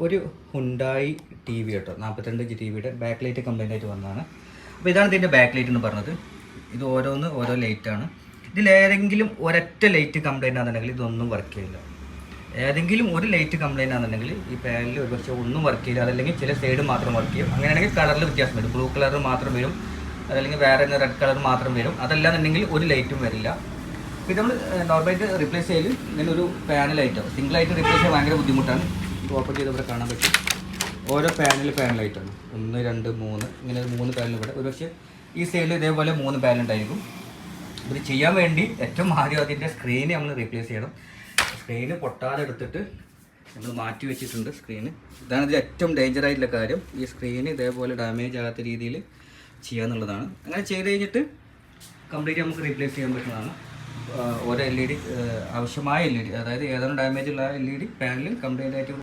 ഒരു Hyundai T V കേട്ടോ, 42 inch T വിയുടെ ബാക്ക് ലൈറ്റ് കംപ്ലൈൻ്റ് ആയിട്ട് വന്നതാണ്. അപ്പോൾ ഇതാണ് ഇതിൻ്റെ ബാക്ക് ലൈറ്റ് എന്ന് പറഞ്ഞത്. ഇത് ഓരോ ലൈറ്റാണ്. ഇതിലേതെങ്കിലും ഒരൊറ്റ ലൈറ്റ് കംപ്ലൈൻ്റ് ആണെന്നുണ്ടെങ്കിൽ ഇതൊന്നും വർക്ക് ചെയ്യില്ല. ഏതെങ്കിലും ഒരു ലൈറ്റ് കംപ്ലൈൻ്റ് ആണെന്നുണ്ടെങ്കിൽ ഈ പാനലിൽ ഒരുപക്ഷെ ഒന്നും വർക്ക് ചെയ്യില്ല. അതല്ലെങ്കിൽ ചില സൈഡ് മാത്രം വർക്ക് ചെയ്യും. അങ്ങനെയാണെങ്കിൽ കളറിൽ വ്യത്യാസം വരും. ബ്ലൂ കളർ മാത്രം വരും, അതല്ലെങ്കിൽ വേറെ റെഡ് കളർ മാത്രം വരും. അതല്ലാന്നുണ്ടെങ്കിൽ ഒരു ലൈറ്റും വരില്ല. ഇത് നമ്മൾ നോർമലായിട്ട് റിപ്ലേസ് ചെയ്യൽ ഇങ്ങനെ ഒരു പാനലായിട്ടോ സിംഗിളായിട്ട് റിപ്ലേസ് ചെയ്യാൻ ഭയങ്കര ബുദ്ധിമുട്ടാണ്. ഓപ്പൺ ചെയ്ത് ഇവിടെ കാണാൻ പറ്റും. ഓരോ പാനലായിട്ടാണ് 1, 2, 3 ഇങ്ങനെ 3 പാനൽ ഇവിടെ. ഒരുപക്ഷെ ഈ സൈഡിൽ ഇതേപോലെ 3 പാനൽ ഉണ്ടായിരിക്കും. ഇത് ചെയ്യാൻ വേണ്ടി ഏറ്റവും ആദ്യം അതിൻ്റെ സ്ക്രീന് നമ്മൾ റീപ്ലേസ് ചെയ്യണം. സ്ക്രീന് പൊട്ടാതെ എടുത്തിട്ട് നമ്മൾ മാറ്റി വെച്ചിട്ടുണ്ട് സ്ക്രീന്. ഇതാണ് ഇതിൽ ഏറ്റവും ഡേഞ്ചർ ആയിട്ടുള്ള കാര്യം. ഈ സ്ക്രീന് ഇതേപോലെ ഡാമേജ് ആകാത്ത രീതിയിൽ ചെയ്യാന്നുള്ളതാണ്. അങ്ങനെ ചെയ്ത് കഴിഞ്ഞിട്ട് കംപ്ലീറ്റ് നമുക്ക് റീപ്ലേസ് ചെയ്യാൻ പറ്റുന്നതാണ്. ഓരോ LED ആവശ്യമായ LED, അതായത് ഏതാണ് ഡാമേജ് ഉള്ള LED പാനൽ കംപ്ലീറ്റ് ആയിട്ട്